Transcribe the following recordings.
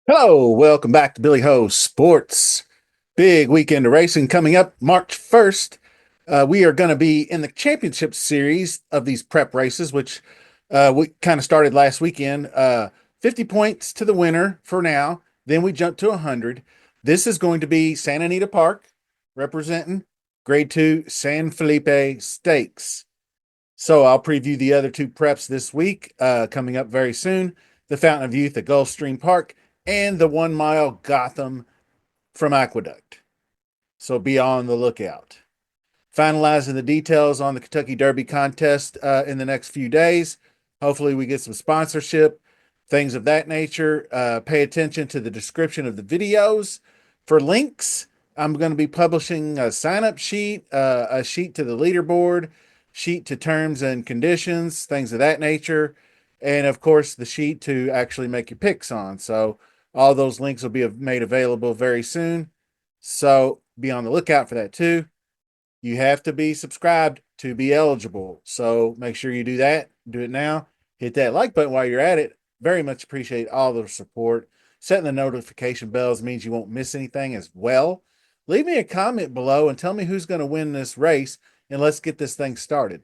Hello, welcome back to Billy Ho Sports. Big weekend of racing coming up March 1st. We are going to be in the championship series of these prep races, which we kind of started last weekend. 50 points to the winner for now. Then we jump to 100. This is going to be Santa Anita Park representing Grade 2 San Felipe Stakes. So I'll preview the other two preps this week, coming up very soon. The Fountain of Youth at Gulfstream Park and the 1 mile Gotham from Aqueduct. So be on the lookout. Finalizing the details on the Kentucky Derby contest in the next few days. Hopefully, we get some sponsorship, things of that nature. Pay attention to the description of the videos for links. I'm going to be publishing a sign-up sheet, a sheet to the leaderboard, sheet to terms and conditions, things of that nature, and of course, the sheet to actually make your picks on. So all those links will be made available very soon. So be on the lookout for that too. You have to be subscribed to be eligible. So make sure you do that. Do it now. Hit that like button while you're at it. Very much appreciate all the support. Setting the notification bells means you won't miss anything as well. Leave me a comment below and tell me who's going to win this race, and let's get this thing started.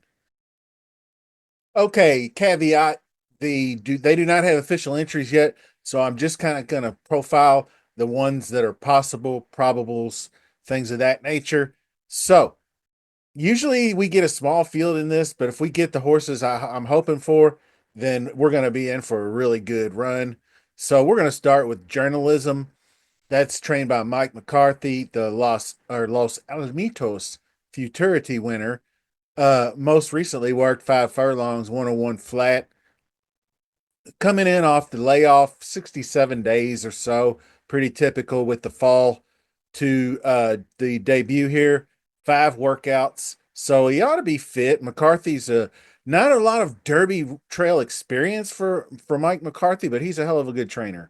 Okay, caveat, they do not have official entries yet, so I'm just kind of going to profile the ones that are possible, probables, things of that nature. So usually we get a small field in this, but if we get the horses I'm hoping for, then we're going to be in for a really good run. So we're going to start with Journalism. That's trained by Mike McCarthy, the Los Alamitos Futurity winner. Most recently worked 5 furlongs, 101 flat, coming in off the layoff, 67 days or so. Pretty typical with the fall to the debut here. 5 workouts. So he ought to be fit. McCarthy's not a lot of Derby trail experience for Mike McCarthy, but he's a hell of a good trainer.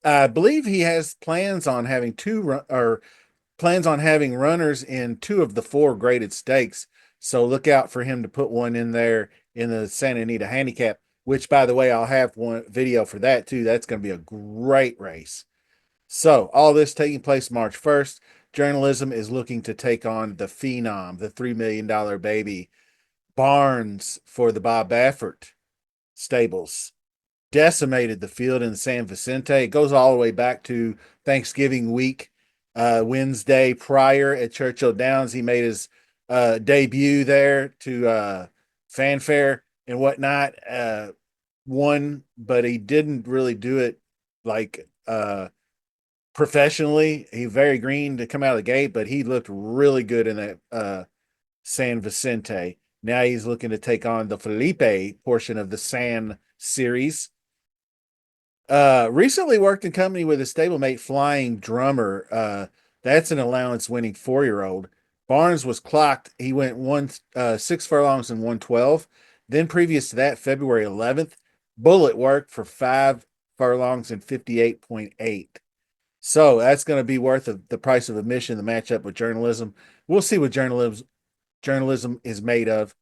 I believe he has plans on having plans on having runners in 2 of the 4 graded stakes. So look out for him to put one in there in the Santa Anita handicap, which, by the way, I'll have one video for that too. That's going to be a great race. So all this taking place March 1st. Journalism is looking to take on the Phenom, the $3 million baby. Barnes for the Bob Baffert stables decimated the field in San Vicente. It goes all the way back to Thanksgiving week, Wednesday prior at Churchill Downs. He made his debut there to fanfare and whatnot. Won, but he didn't really do it like professionally. He very green to come out of the gate, but he looked really good in that San Vicente. Now he's looking to take on the Felipe portion of the San series. Recently worked in company with a stablemate Flying Drummer. That's an allowance winning 4-year-old. Barnes was clocked. He went 6 furlongs and 112. Then previous to that, February 11th, Bullet worked for 5 furlongs and 58.8. So that's going to be worth the price of admission, the matchup with Journalism. We'll see what journalism is made of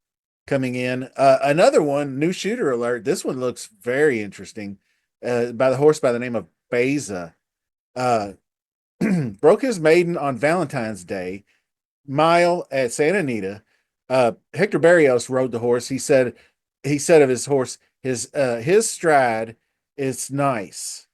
coming in. Another one, new shooter alert. This one looks very interesting. By the horse by the name of Beza. Broke his maiden on Valentine's Day, mile at Santa Anita. Hector Barrios rode the horse. He said of his horse, his stride is nice.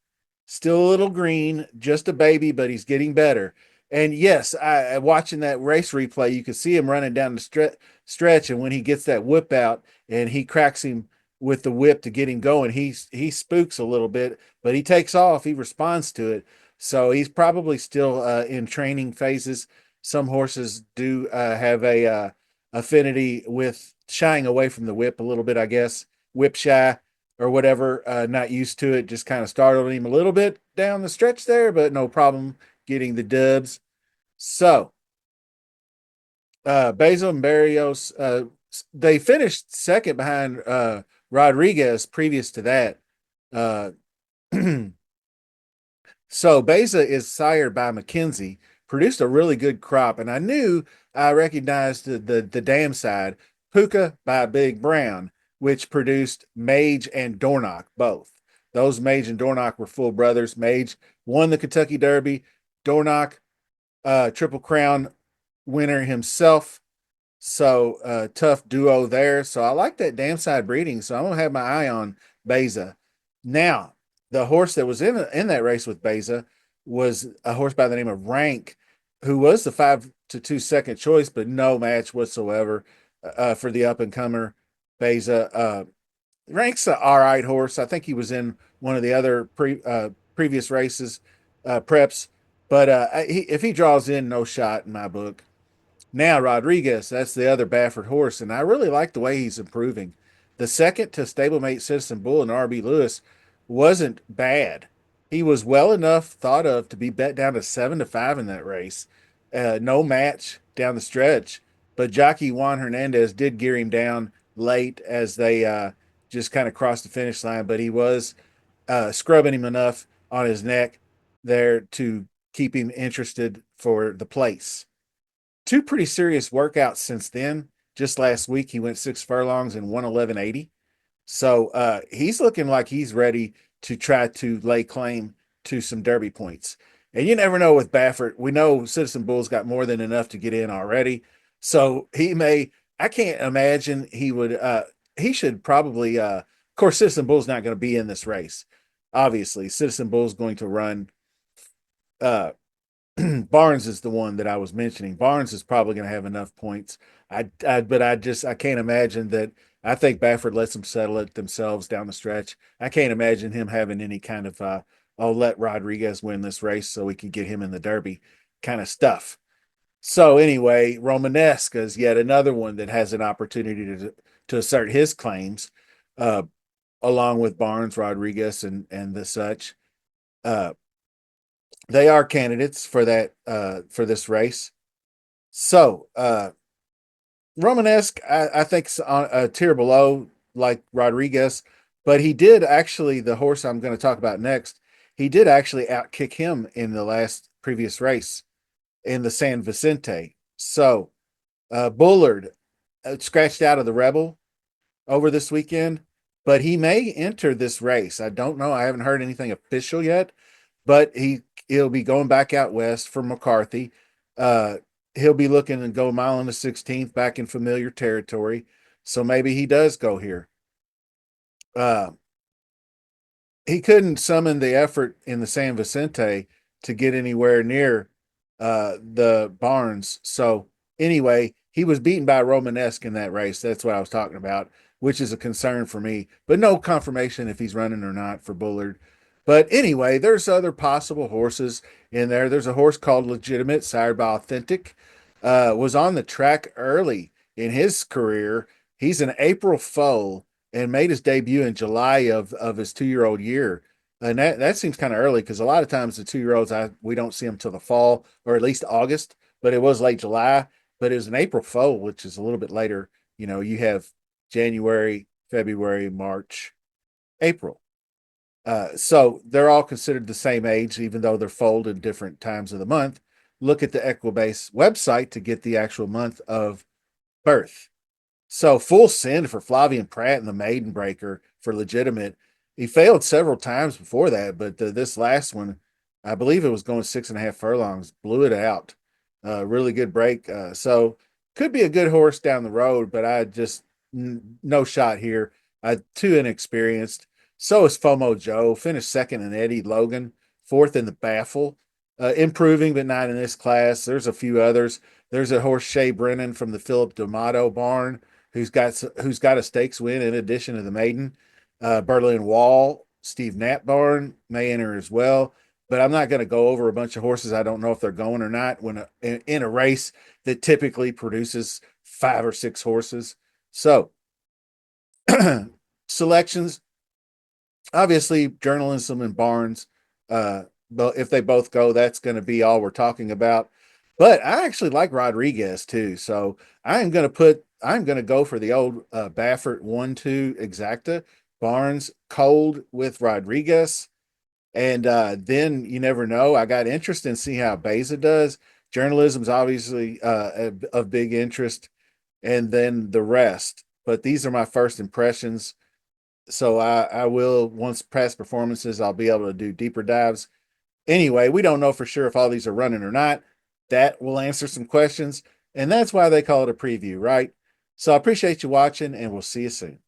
Still a little green, just a baby, but he's getting better. And yes, I watching that race replay, you can see him running down the stretch, and when he gets that whip out and he cracks him with the whip to get him going, he spooks a little bit, but he takes off. He responds to it, so he's probably still in training phases. Some horses do have a affinity with shying away from the whip a little bit, I guess, whip shy or whatever. Not used to it. Just kind of startled him a little bit down the stretch there, but no problem getting the dubs. So, Bezo and Barrios, they finished second behind Rodriguez previous to that. Uh, so Beza is sired by McKenzie produced a really good crop. And I recognized the dam side, Puka by Big Brown, which produced Mage and Dornock both. Those Mage and Dornock were full brothers. Mage won the Kentucky Derby. Dornock, Triple Crown winner himself. So tough duo there. So I like that dam side breeding. So I'm gonna have my eye on Beza. Now, the horse that was in that race with Beza was a horse by the name of Rank, who was the 5-2 second choice, but no match whatsoever for the up and comer Beza. Rank's an all right horse. I think he was in one of the other previous races, preps, but if he draws in, no shot in my book. Now, Rodriguez, that's the other Baffert horse, and I really like the way he's improving. The second to stablemate Citizen Bull and RB Lewis wasn't bad. He was well enough thought of to be bet down to 7-5 in that race. No match down the stretch, but jockey Juan Hernandez did gear him down late as they just kind of crossed the finish line, but he was scrubbing him enough on his neck there to keep him interested for the place. Two pretty serious workouts since then. Just last week, he went 6 furlongs and 111.80. So he's looking like he's ready to try to lay claim to some Derby points. And you never know with Baffert. We know Citizen Bull's got more than enough to get in already. So he may, I can't imagine he would, he should probably, of course, Citizen Bull's not going to be in this race. Obviously, Citizen Bull's going to run uh, Barnes is the one that I was mentioning. Barnes is probably going to have enough points. But I can't imagine that. I think Baffert lets them settle it themselves down the stretch. I can't imagine him having any kind of, oh, let Rodriguez win this race so we can get him in the Derby kind of stuff. So anyway, Romanesque is yet another one that has an opportunity to assert his claims, uh, along with Barnes, Rodriguez, and the such. Uh, they are candidates for that for this race. So Romanesque, I think, is on a tier below like Rodriguez, but he did actually the horse I'm going to talk about next. He did actually outkick him in the last previous race in the San Vicente. So Bullard scratched out of the Rebel over this weekend, but he may enter this race. I don't know. I haven't heard anything official yet, but he'll be going back out west for McCarthy. Uh, he'll be looking to go a mile and the 16th back in familiar territory. So maybe he does go here. Uh, he couldn't summon the effort in the San Vicente to get anywhere near the Barnes. So anyway, he was beaten by Romanesque in that race. That's what I was talking about, which is a concern for me. But no confirmation if he's running or not for Bullard. But anyway, there's other possible horses in there. There's a horse called Legitimate, sired by Authentic. Was on the track early in his career. He's an April foal and made his debut in July of his 2 year old year. And that seems kind of early because a lot of times the 2 year olds we don't see them till the fall or at least August, but it was late July. But it was an April foal, which is a little bit later. You know, you have January, February, March, April. So they're all considered the same age, even though they're foaled in different times of the month. Look at the Equibase website to get the actual month of birth. So full send for Flavian Pratt and the Maiden Breaker for Legitimate. He failed several times before that, but this last one, I believe it was going 6.5 furlongs, blew it out. Really good break. So could be a good horse down the road, but I just no shot here. Too inexperienced. So is FOMO Joe. Finished second in Eddie Logan, fourth in the Baffle. Improving, but not in this class. There's a few others. There's a horse Shea Brennan from the Philip D'Amato barn who's got a stakes win in addition to the maiden. Berlin Wall, Steve Knapp barn may enter as well. But I'm not going to go over a bunch of horses. I don't know if they're going or not in a race that typically produces 5 or 6 horses. So selections, obviously journalism and Barnes. But if they both go, that's going to be all we're talking about. But I actually like Rodriguez too, so I'm going to go for the old Baffert 1-2 exacta Barnes cold with Rodriguez, and then you never know. I got interest in see how Beza does. Journalism is obviously of big interest, and then the rest. But these are my first impressions. So I will, once past performances, I'll be able to do deeper dives. Anyway, we don't know for sure if all these are running or not. That will answer some questions. And that's why they call it a preview, right? So I appreciate you watching, and we'll see you soon.